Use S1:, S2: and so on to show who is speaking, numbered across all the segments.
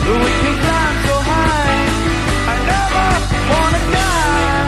S1: We can climb so high. I never wanna die.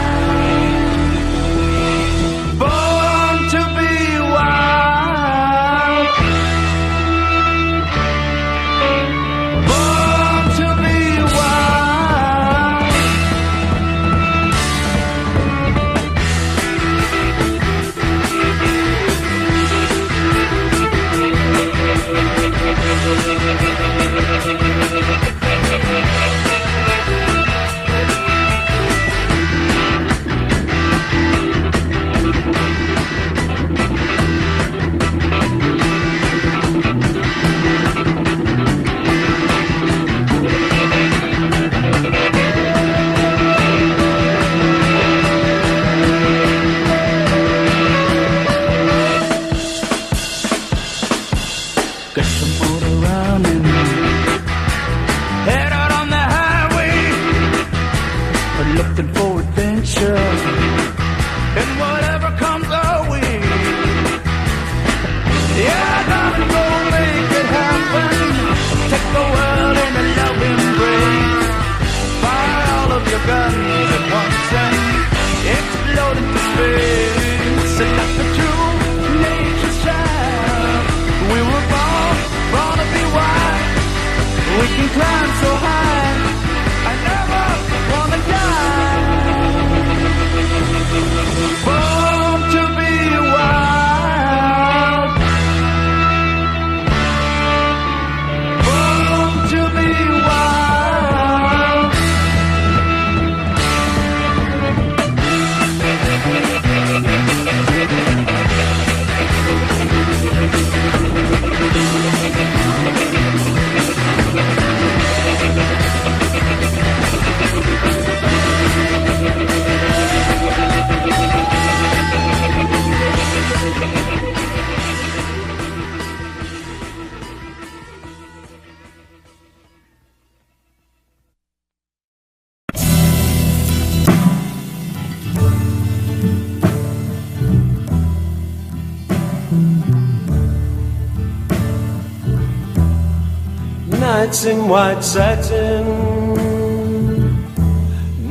S1: Nights in white satin,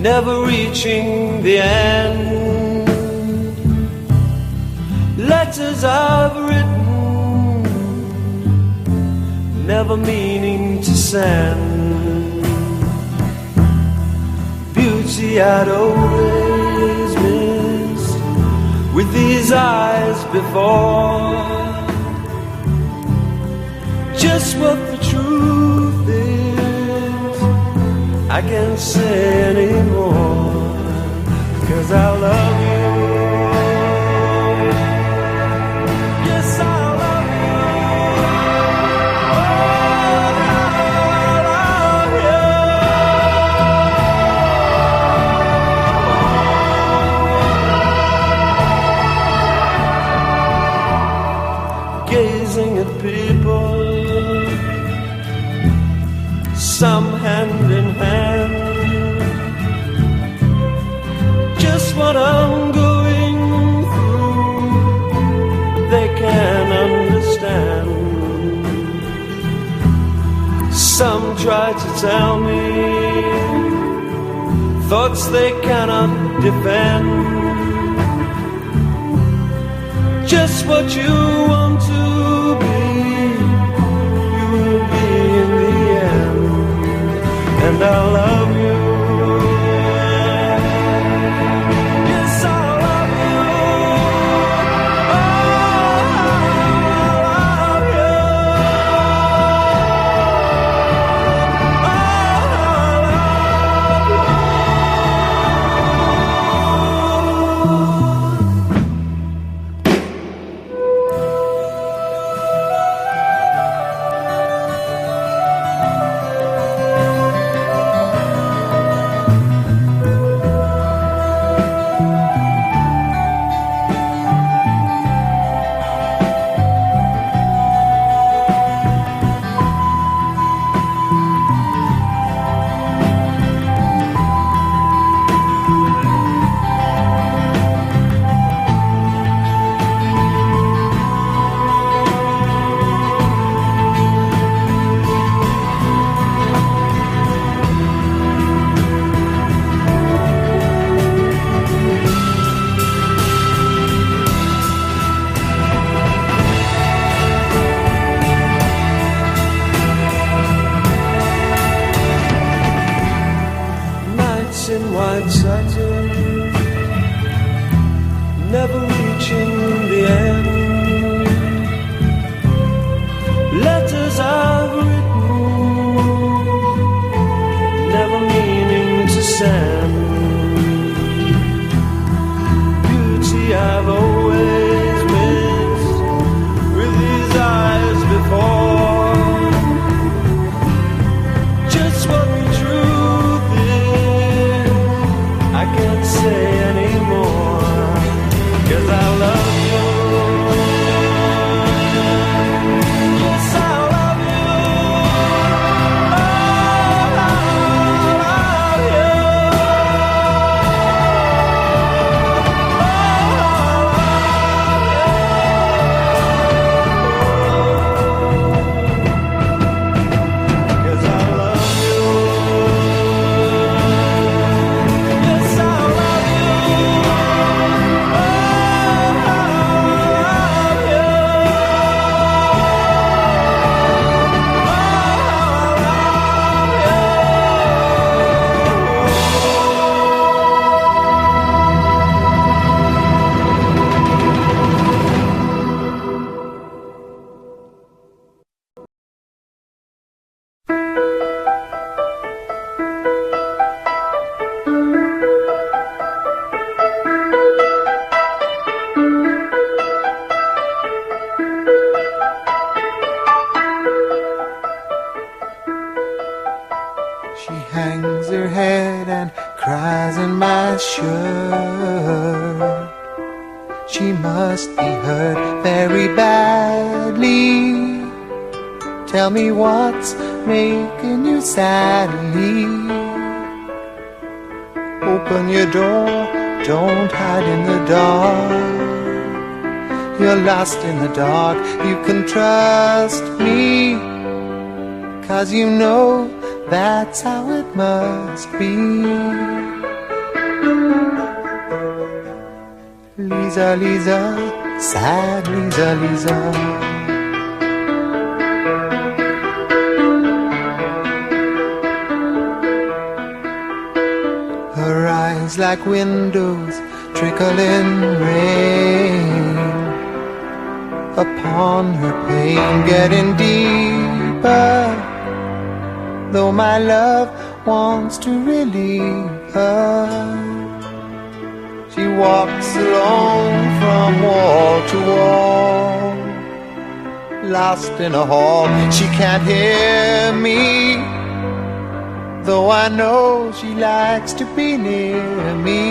S1: never reaching the end. Letters I've written, never meaning to send. Beauty I'd always missed with these eyes before. Just what the truth is, I can't say anymore, 'cause I love you. Yes, I love you. Oh, I love you. Gazing at people, some hand in hand, just what I'm going through, they can understand. Some try to tell me thoughts they cannot defend. Just what you want to be, you will be in the end. And I love you. Yes, I love you. Oh, I love you. Oh, white satin, never reaching the end. Letters I've written, never meaning to send. Beauty I've always missed with these eyes before. Just what the truth is, I can't say anymore, 'cause I love you. Yes, I love you. Oh, I love you.
S2: She hangs her head and cries in my shirt. She must be hurt very badly. Tell me what's making you sadly. Open your door, don't hide in the dark. You're lost in the dark, you can trust me, 'cause you know that's how it must be. Lisa, Lisa, sad Lisa, Lisa. Her eyes like windows, trickling rain upon her pain, getting deeper. Though my love wants to relieve her, she walks alone from wall to wall, lost in a hall. She can't hear me, though I know she likes to be near me.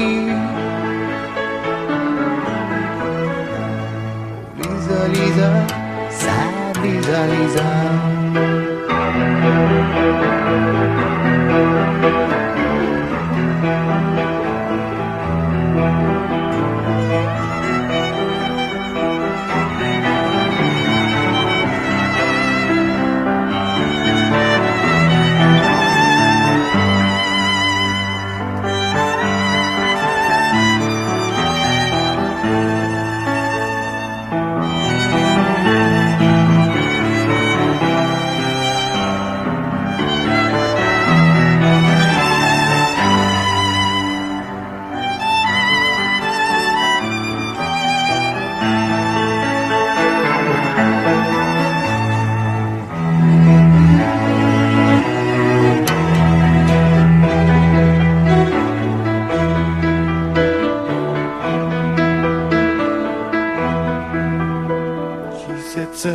S2: Lisa, Lisa, sad Lisa, Lisa.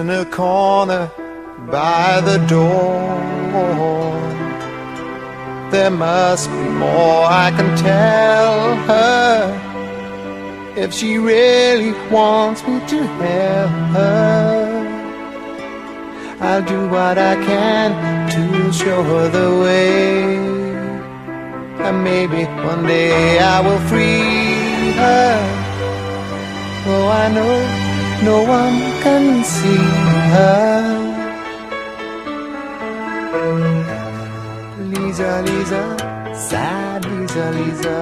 S2: In a corner by the door, there must be more I can tell her if she really wants me to help her. I'll do what I can to show her the way, and maybe one day I will free her. Oh, I know no one can see her. Lisa, Lisa, sad Lisa, Lisa.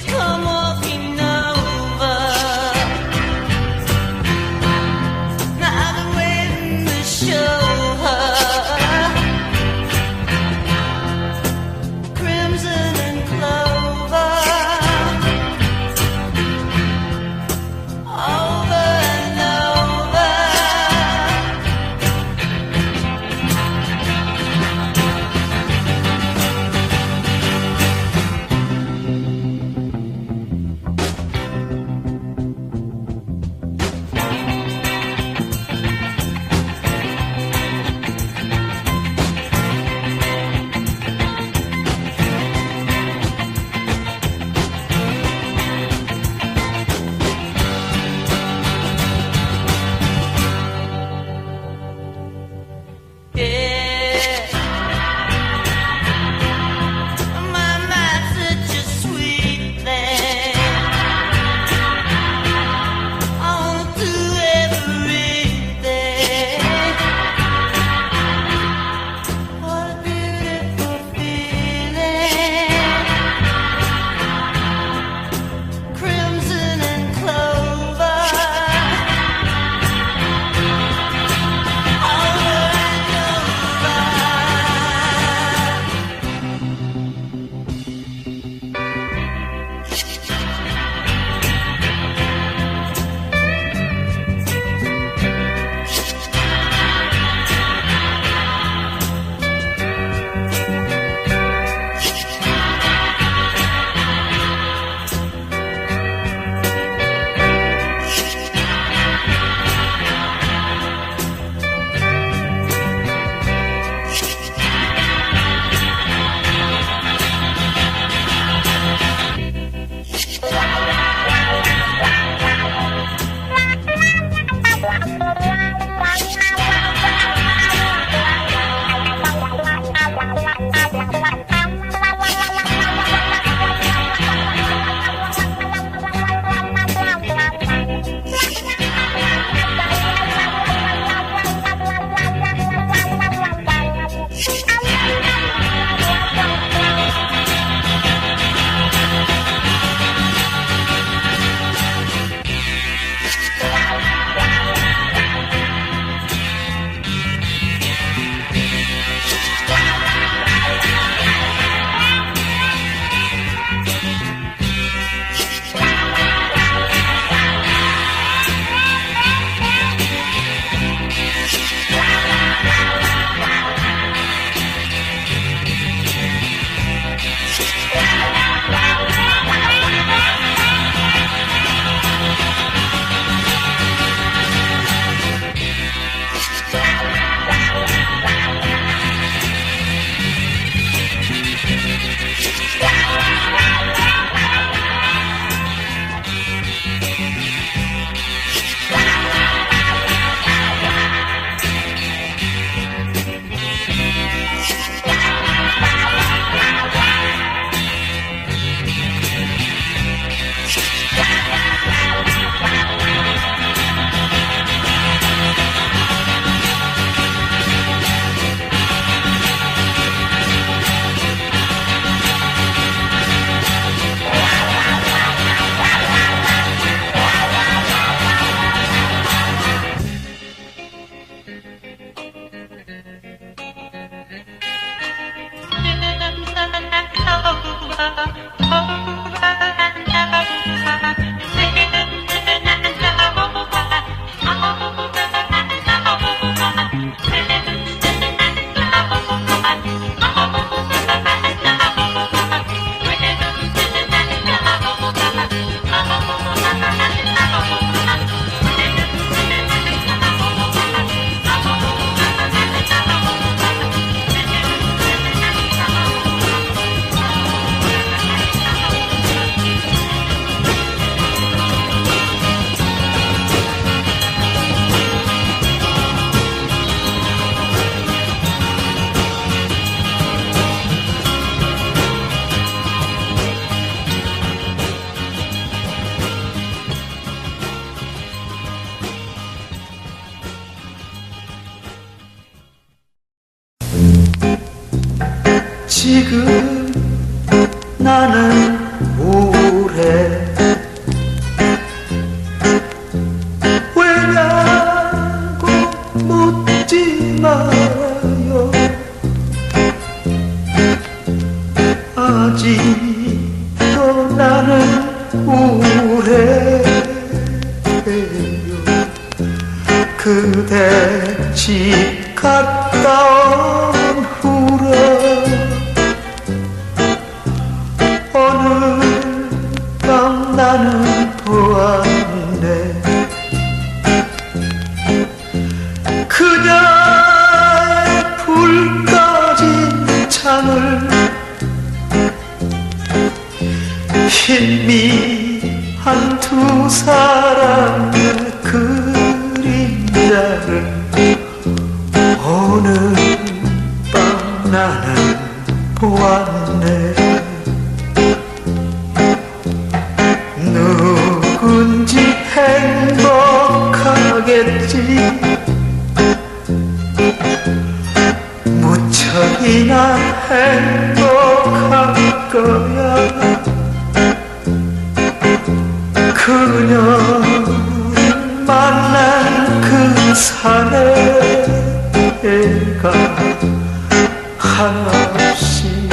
S3: Come off, you know. 그대 집 갔다 온 후로 어느 밤 나는 보았네. 그녀의 불 꺼진 창을 희미한 두 사람의 그림자를 오늘 밤 나는 보았네. 누군지 행복하겠지. 무척이나 행복할 거야. 그녀를 만난 그 사내가 한없이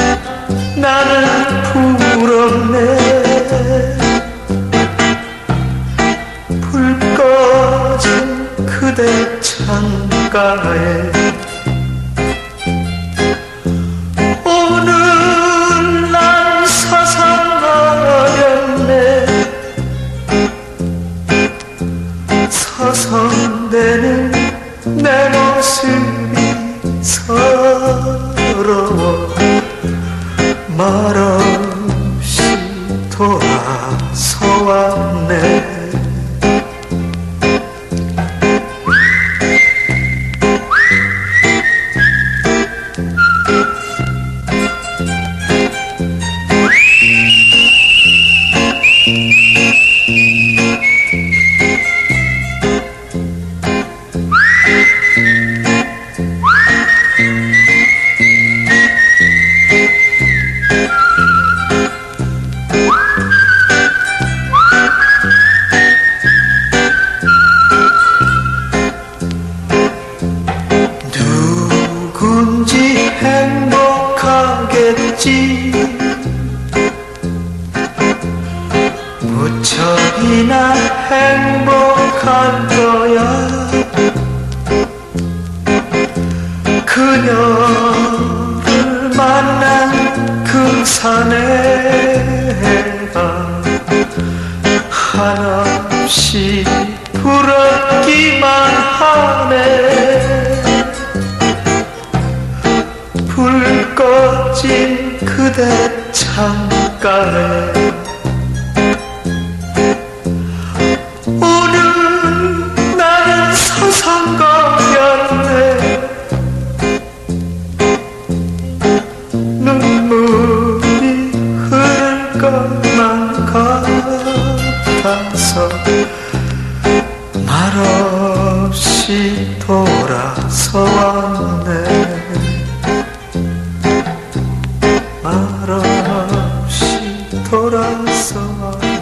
S3: 나는 부럽네. 불 꺼진 그대 창가에 오늘 난 서성거렸네. 서성대는 내 모습이 서러워 말없이 돌아서 왔네. 누군지 행복하겠지. 무척이나 행복할 거야. 그녀를 만난 그 사내가 한없이 부럽기만 하네. 불 꺼진 그대 창가에 오늘 나는 서성거렸네. 눈물이 흐를 것만 같아서 말없이 돌아서 왔네. 말없이 돌아서 왔네.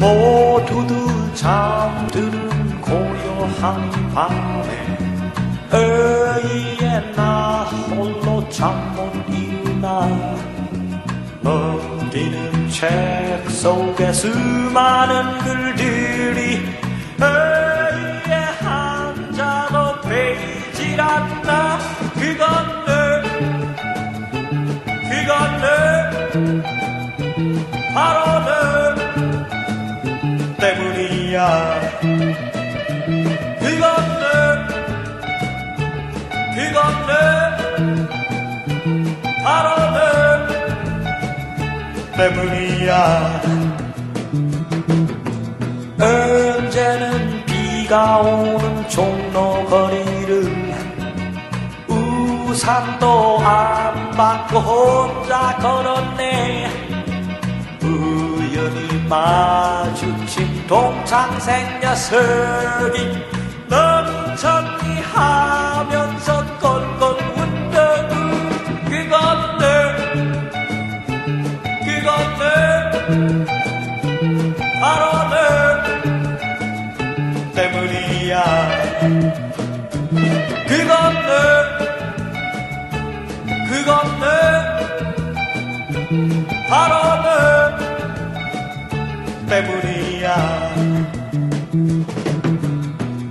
S4: 모두들 잠드는 고요한 밤에 어이에 나 홀로 잠 못 이루나 넘기는 책 속에 수많은 글들이 어이에 한자도 베이질 않나 그건 늘 바로 늘 때문이야 그건 늘 바로 늘 때문이야 언제는 비가 오는 종로거리를 우산도 안 받고 혼자 걸었네 우연히 마주친 동창생 녀석이 넌 정리하면서 꼴꼴 웃더구 그건 늘 바로 늘 때문이야 그건 늘 바로 늘 때문이야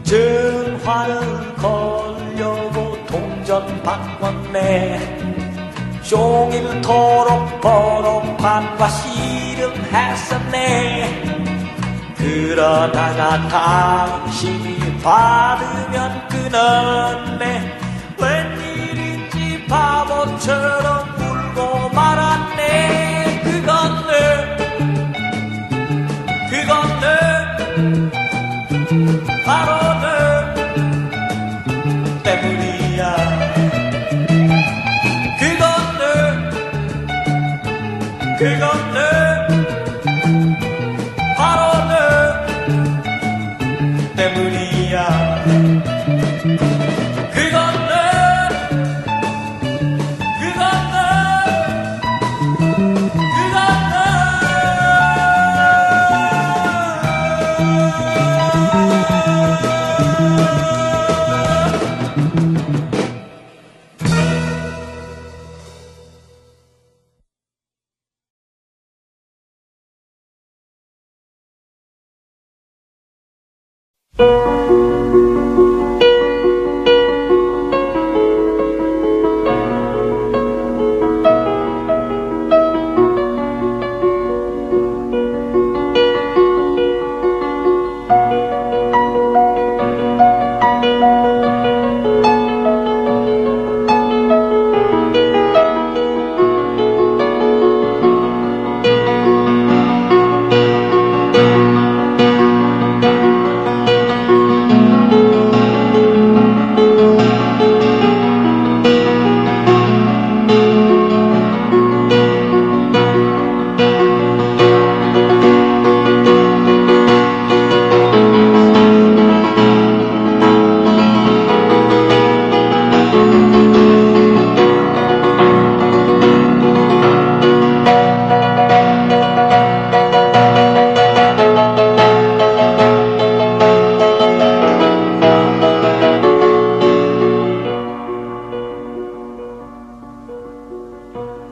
S4: 전화를 걸려고 동전 바꿨네 종일토록 번호판과 씨름했었네 그러다가 당신이 받으면 끊었네 웬일인지 바보처럼 울고 말았네 그건 늘 바로 늘 때문이야 그건 늘 바로 늘 때문이야 그건 늘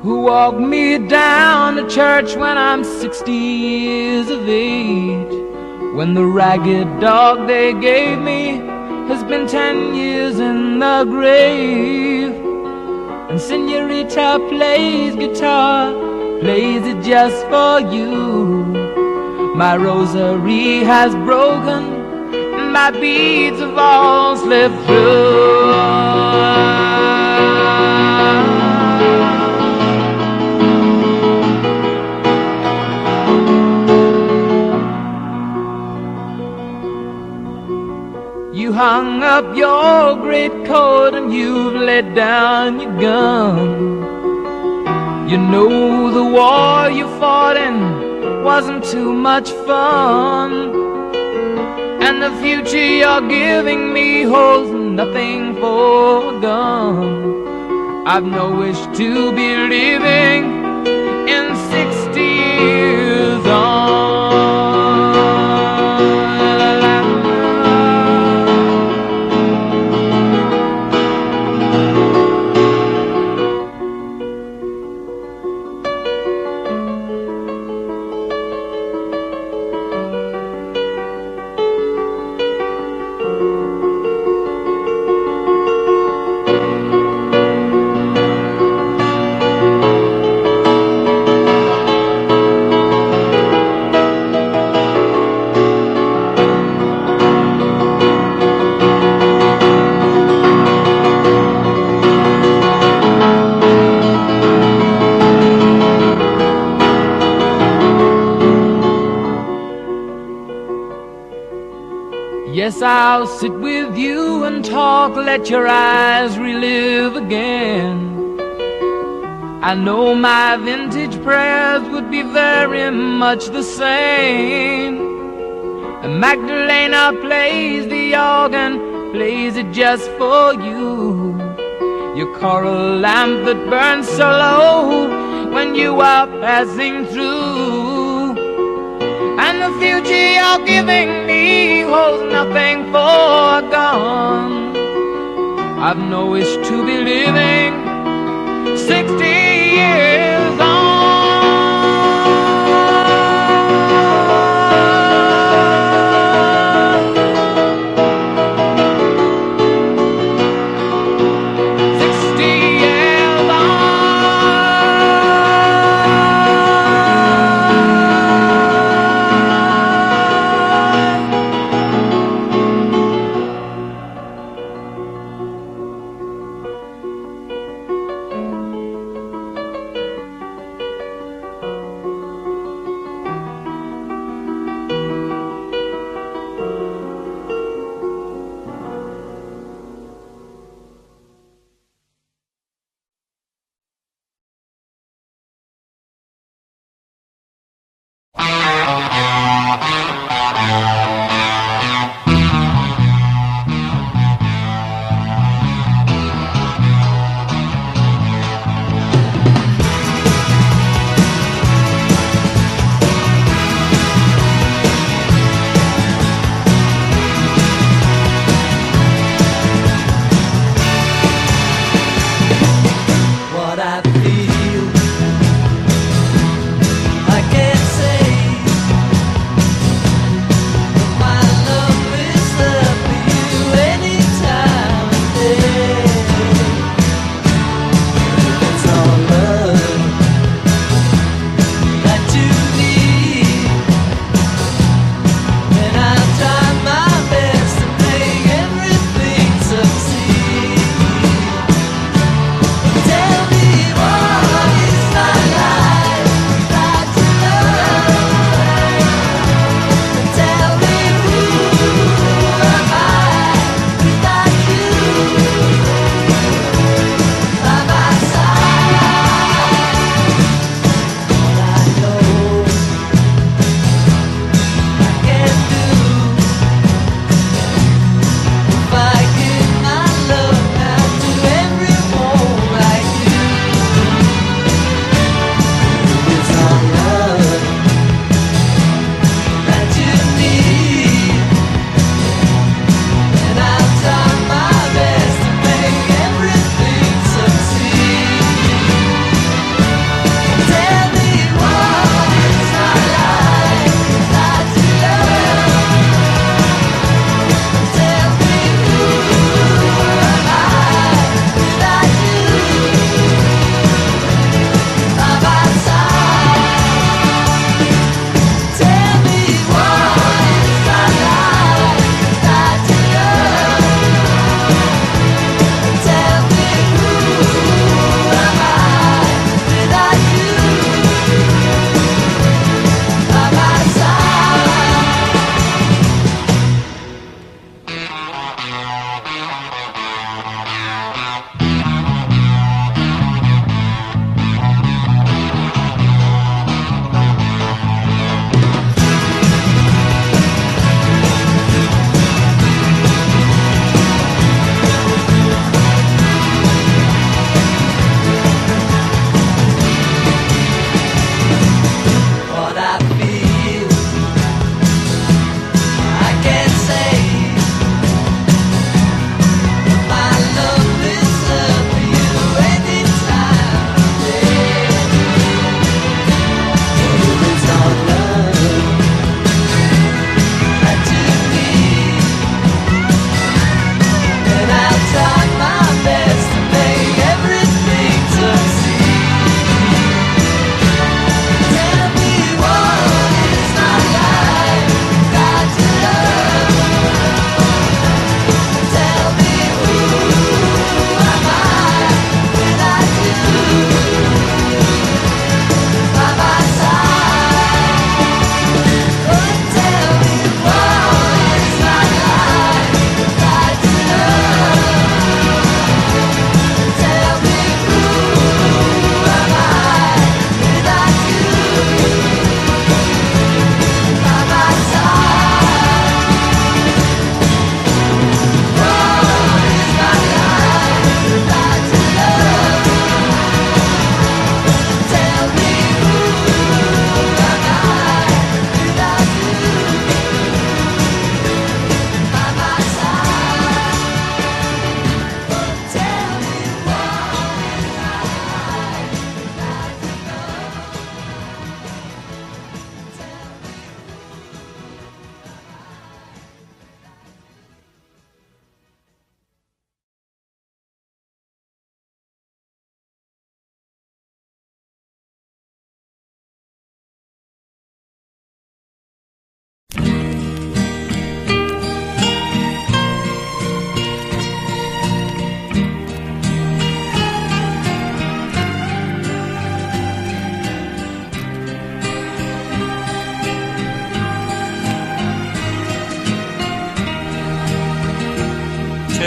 S5: Walk me down to church when I'm 60 years of age, when the ragged dog they gave me has been 10 years in the grave. And Senorita plays guitar, plays it just for you. My rosary has broken and my beads have all slipped through. You hung up your great coat and you've laid down your gun. You know the war you fought in wasn't too much fun, and the future you're giving me holds nothing for gum. I've no wish to be living in 60 years on. Yes, I'll sit with you and talk, let your eyes relive again. I know my vintage prayers would be very much the same. And Magdalena plays the organ, plays it just for you. Your coral lamp that burns so low when you are passing through. And the future you're giving me holds nothing foregone. I've no wish to be living 60 years on.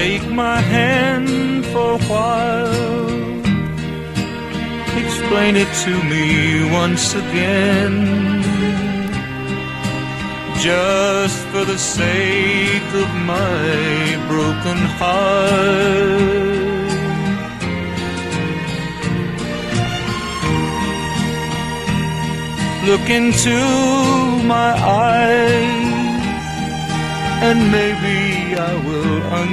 S1: take my hand for a while. Explain it to me once again, just for the sake of my broken heart. Look into my eyes, and maybe I will